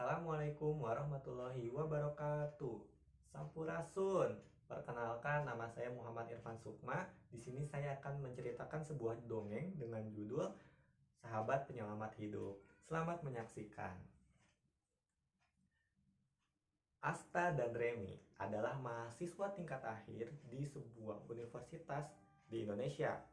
Assalamualaikum warahmatullahi wabarakatuh. Sampurasun. Perkenalkan, nama saya Muhammad Irfan Sukma. Di sini saya akan menceritakan sebuah dongeng dengan judul Sahabat Penyelamat Hidup. Selamat menyaksikan. Asta dan Remi adalah mahasiswa tingkat akhir di sebuah universitas di Indonesia.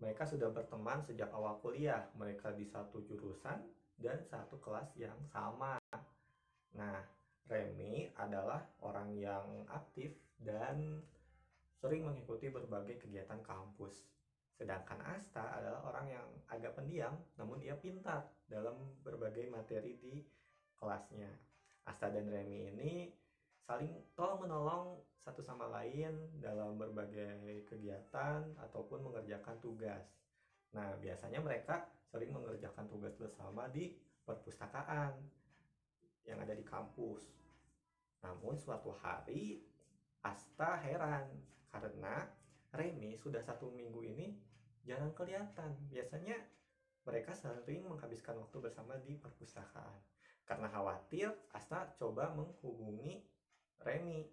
Mereka sudah berteman sejak awal kuliah. Mereka di satu jurusan dan satu kelas yang sama. Nah, Remi adalah orang yang aktif dan sering mengikuti berbagai kegiatan kampus. Sedangkan Asta adalah orang yang agak pendiam, namun ia pintar dalam berbagai materi di kelasnya. Asta dan Remi ini saling tolong menolong satu sama lain dalam berbagai kegiatan ataupun mengerjakan tugas. Nah, biasanya mereka sering mengerjakan tugas bersama di perpustakaan yang ada di kampus. Namun suatu hari Asta heran karena Remi sudah 1 minggu ini jarang kelihatan. Biasanya mereka sering menghabiskan waktu bersama di perpustakaan. Karena khawatir, Asta coba menghubungi Remi.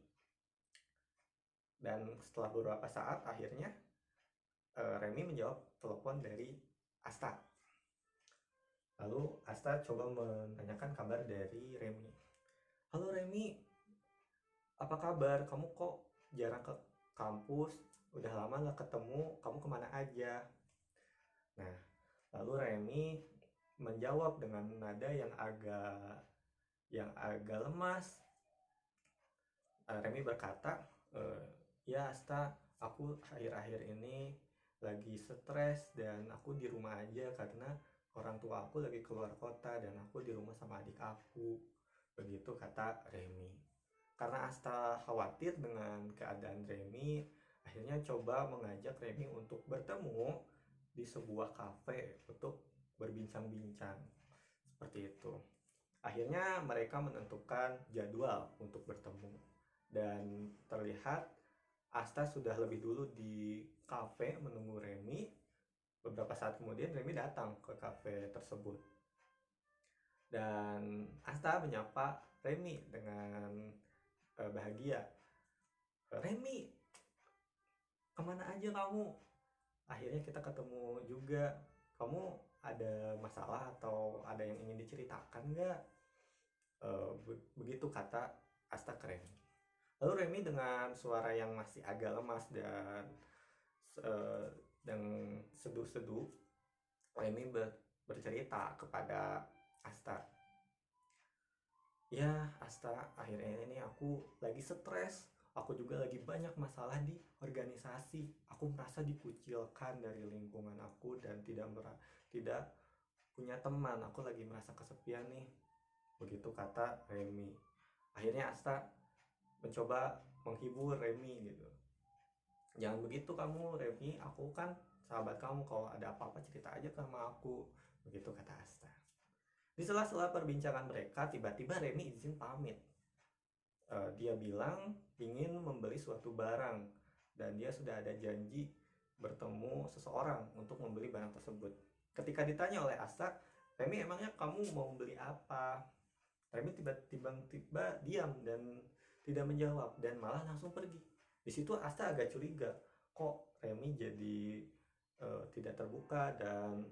Dan setelah beberapa saat akhirnya Remi menjawab telepon dari Asta. Lalu Asta coba menanyakan kabar dari Remi. Halo Remi, apa kabar? Kamu kok jarang ke kampus? Udah lama gak ketemu, kamu kemana aja? Nah, lalu Remi menjawab dengan nada yang agak lemas. Remi berkata, ya Asta, aku akhir-akhir ini lagi stres dan aku di rumah aja karena orang tua aku lagi keluar kota dan aku di rumah sama adik aku. Begitu kata Remi. Karena Asta khawatir dengan keadaan Remi, akhirnya coba mengajak Remi untuk bertemu di sebuah kafe untuk berbincang-bincang. Seperti itu. Akhirnya mereka menentukan jadwal untuk bertemu. Dan terlihat Asta sudah lebih dulu di kafe menunggu Remi. Beberapa saat kemudian Remi datang ke kafe tersebut. Dan Asta menyapa Remi dengan bahagia. Remi, kemana aja kamu? Akhirnya kita ketemu juga. Kamu ada masalah atau ada yang ingin diceritakan nggak? Begitu kata Asta ke Remi. Lalu Remi dengan suara yang masih agak lemas dan seduh-seduh, Remi bercerita kepada Asta. Ya Asta, akhir-akhir ini aku lagi stres. Aku juga lagi banyak masalah di organisasi. Aku merasa dikucilkan dari lingkungan aku dan tidak punya teman. Aku lagi merasa kesepian nih. Begitu kata Remi. Akhirnya Asta mencoba menghibur Remi gitu. Jangan begitu kamu Remi, aku kan sahabat kamu, kalau ada apa-apa cerita aja sama aku. Begitu kata Asta. Di sela-sela perbincangan mereka, tiba-tiba Remi izin pamit. Dia bilang ingin membeli suatu barang dan dia sudah ada janji bertemu seseorang untuk membeli barang tersebut. Ketika ditanya oleh Asta, Remi, emangnya kamu mau beli apa? Remi tiba-tiba diam dan tidak menjawab dan malah langsung pergi. Di situ Asta agak curiga, kok Remi jadi tidak terbuka dan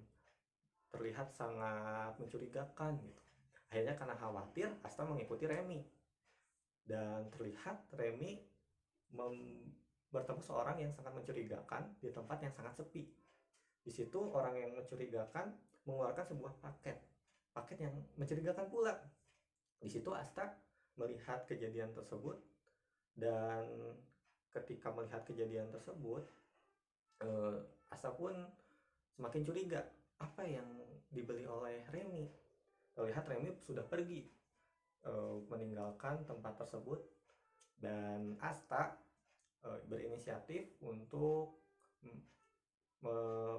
terlihat sangat mencurigakan gitu. Akhirnya karena khawatir, Asta mengikuti Remi. Dan terlihat Remi bertemu seorang yang sangat mencurigakan di tempat yang sangat sepi. Di situ orang yang mencurigakan mengeluarkan sebuah paket yang mencurigakan pula. Di situ Asta melihat kejadian tersebut dan ketika melihat kejadian tersebut, Asta pun semakin curiga, apa yang dibeli oleh Remi. Terlihat Remi sudah pergi meninggalkan tempat tersebut dan Asta berinisiatif untuk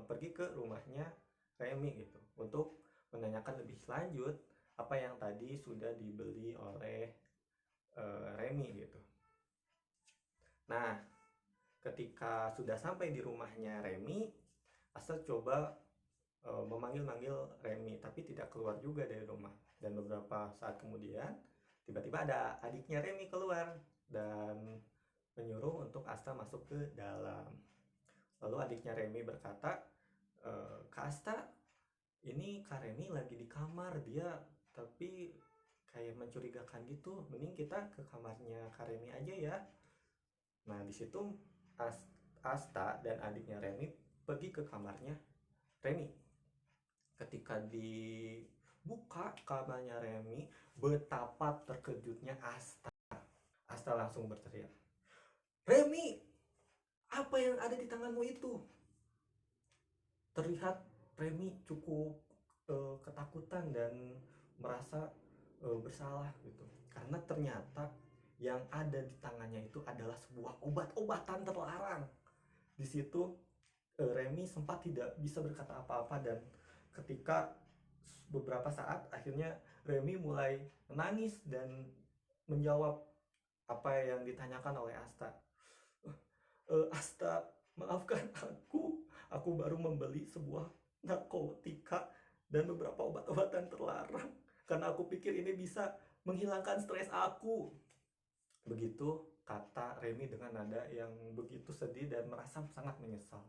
pergi ke rumahnya Remi gitu untuk menanyakan lebih lanjut apa yang tadi sudah dibeli oleh Remi gitu. Nah, ketika sudah sampai di rumahnya Remi, Asta coba memanggil-manggil Remy, tapi tidak keluar juga dari rumah. Dan beberapa saat kemudian, tiba-tiba ada adiknya Remy keluar dan menyuruh untuk Asta masuk ke dalam. Lalu adiknya Remy berkata, Kak Asta, ini Kak Remy lagi di kamar, dia tapi kayak mencurigakan gitu, mending kita ke kamarnya Kak Remy aja ya. Nah, di situ Asta dan adiknya Remy pergi ke kamarnya Remy. Ketika dibuka kamarnya Remy, betapa terkejutnya Asta. Asta langsung berteriak, Remy, apa yang ada di tanganmu itu? Terlihat Remy cukup ketakutan dan merasa bersalah gitu. Karena ternyata yang ada di tangannya itu adalah sebuah obat-obatan terlarang. Di situ Remy sempat tidak bisa berkata apa-apa, dan ketika beberapa saat akhirnya Remy mulai menangis dan menjawab apa yang ditanyakan oleh Asta. Asta, maafkan aku baru membeli sebuah narkotika dan beberapa obat-obatan terlarang karena aku pikir ini bisa menghilangkan stres aku. Begitu kata Remy dengan nada yang begitu sedih dan merasa sangat menyesal.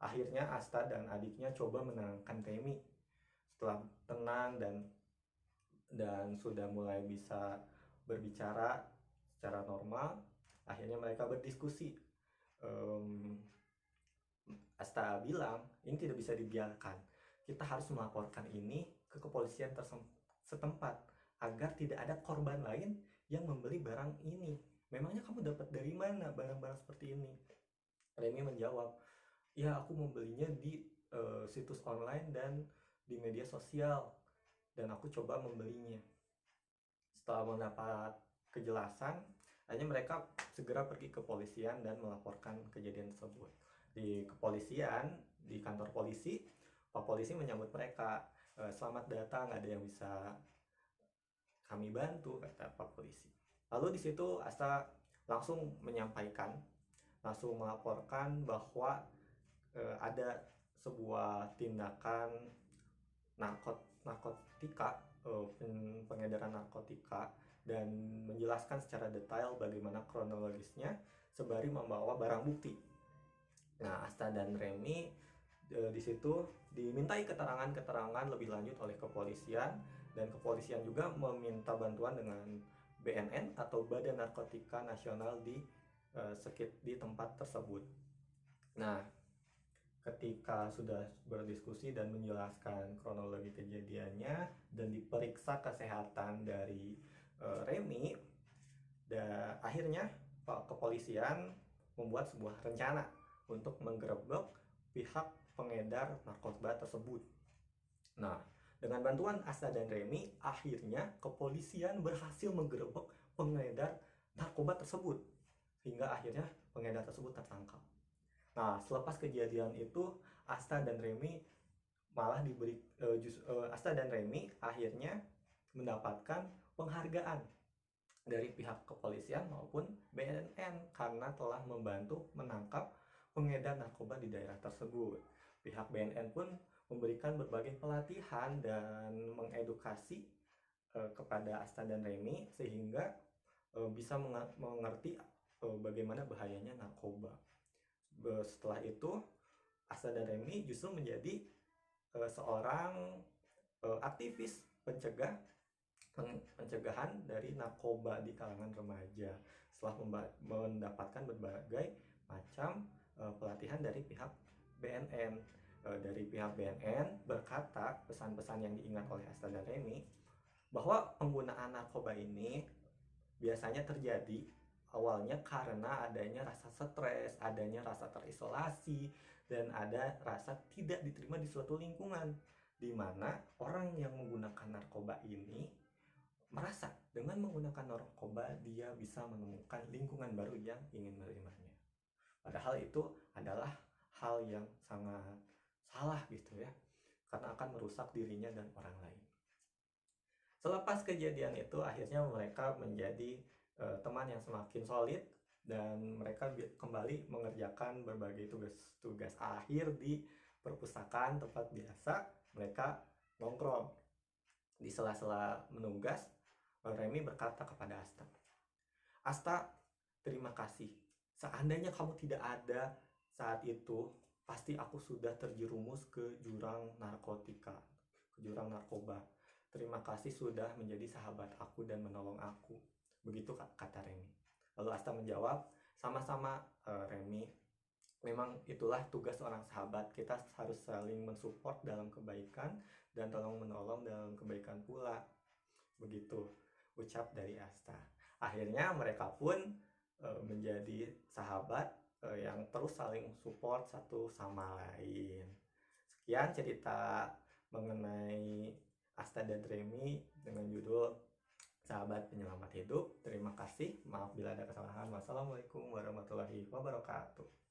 Akhirnya Asta dan adiknya coba menenangkan Remy. Setelah tenang dan sudah mulai bisa berbicara secara normal, akhirnya mereka berdiskusi. Asta bilang ini tidak bisa dibiarkan, kita harus melaporkan ini ke kepolisian setempat agar tidak ada korban lain yang membeli barang ini. Memangnya kamu dapat dari mana barang-barang seperti ini? Remy menjawab, ya aku membelinya di situs online dan di media sosial, dan aku coba membelinya. Setelah mendapat kejelasan, akhirnya mereka segera pergi ke kepolisian dan melaporkan kejadian tersebut. Di kepolisian, di kantor polisi, Pak Polisi menyambut mereka, selamat datang, ada yang bisa kami bantu, kata Pak Polisi. Lalu di situ Asta langsung menyampaikan, langsung melaporkan bahwa ada sebuah tindakan narkotika, pengedaran narkotika, dan menjelaskan secara detail bagaimana kronologisnya sembari membawa barang bukti. Nah, Asta dan Remy di situ dimintai keterangan lebih lanjut oleh kepolisian, dan kepolisian juga meminta bantuan dengan BNN atau Badan Narkotika Nasional di tempat tersebut. Nah, ketika sudah berdiskusi dan menjelaskan kronologi kejadiannya dan diperiksa kesehatan dari Remy, akhirnya kepolisian membuat sebuah rencana untuk menggerebek pihak pengedar narkoba tersebut. Nah, dengan bantuan Asta dan Remy, akhirnya kepolisian berhasil menggerebek pengedar narkoba tersebut, hingga akhirnya pengedar tersebut tertangkap. Nah, selepas kejadian itu, Asta dan Remy akhirnya mendapatkan penghargaan dari pihak kepolisian maupun BNN karena telah membantu menangkap pengedar narkoba di daerah tersebut. Pihak BNN pun memberikan berbagai pelatihan dan mengedukasi kepada Asta dan Remy sehingga bisa mengerti bagaimana bahayanya narkoba. Setelah itu, Asta dan Remy justru menjadi seorang aktivis pencegahan dari narkoba di kalangan remaja setelah mendapatkan berbagai macam pelatihan dari pihak BNN. Dari pihak BNN berkata pesan-pesan yang diingat oleh Asta dan Remy bahwa penggunaan narkoba ini biasanya terjadi awalnya karena adanya rasa stres, adanya rasa terisolasi, dan ada rasa tidak diterima di suatu lingkungan, di mana orang yang menggunakan narkoba ini merasa dengan menggunakan narkoba dia bisa menemukan lingkungan baru yang ingin menerimanya. Padahal itu adalah hal yang sangat salah gitu ya, karena akan merusak dirinya dan orang lain. Selepas kejadian itu, akhirnya mereka menjadi teman yang semakin solid, dan mereka kembali mengerjakan berbagai tugas-tugas akhir di perpustakaan tempat biasa mereka nongkrong. Di sela-sela menugas, Remy berkata kepada Asta, "Asta, terima kasih. Seandainya kamu tidak ada saat itu, pasti aku sudah terjerumus ke jurang narkotika, ke jurang narkoba. Terima kasih sudah menjadi sahabat aku dan menolong aku." Begitu kata Remy. Lalu Asta menjawab, "Sama-sama, Remy. Memang itulah tugas seorang sahabat. Kita harus saling mensupport dalam kebaikan dan tolong menolong dalam kebaikan pula." Begitu ucap dari Asta. Akhirnya mereka pun menjadi sahabat yang terus saling support satu sama lain. Sekian cerita mengenai Asta dan Remy dengan judul Sahabat Penyelamat Hidup. Terima kasih. Maaf bila ada kesalahan. Wassalamualaikum warahmatullahi wabarakatuh.